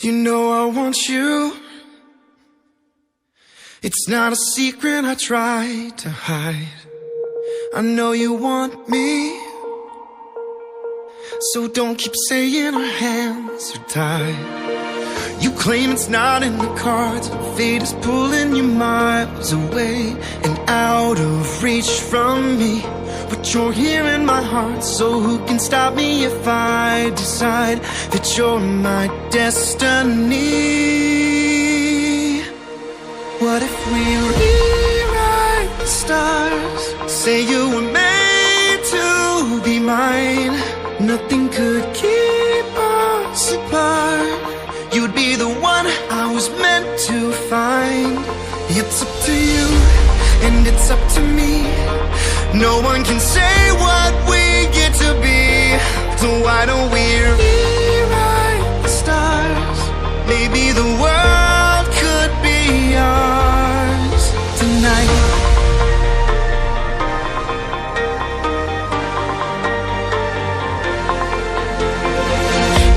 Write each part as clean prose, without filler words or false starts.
You know I want you. It's not a secret I try to hide. I know you want me, so don't keep saying our hands are tied. You claim it's not in the cards, fate is pulling you miles away and out of reach from me. But you're here in my heart, so who can stop me if I decide that you're my destiny? What if we rewrite the stars? Say you were made to be mine. Nothing could keep us apart. You'd be the one I was meant to find. It's up to you, and it's up to me. No one can say what we get to be. So why don't we rewrite the stars? Maybe the world could be ours tonight.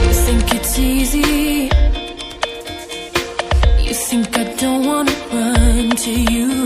You think it's easy. You think I don't wanna run to you.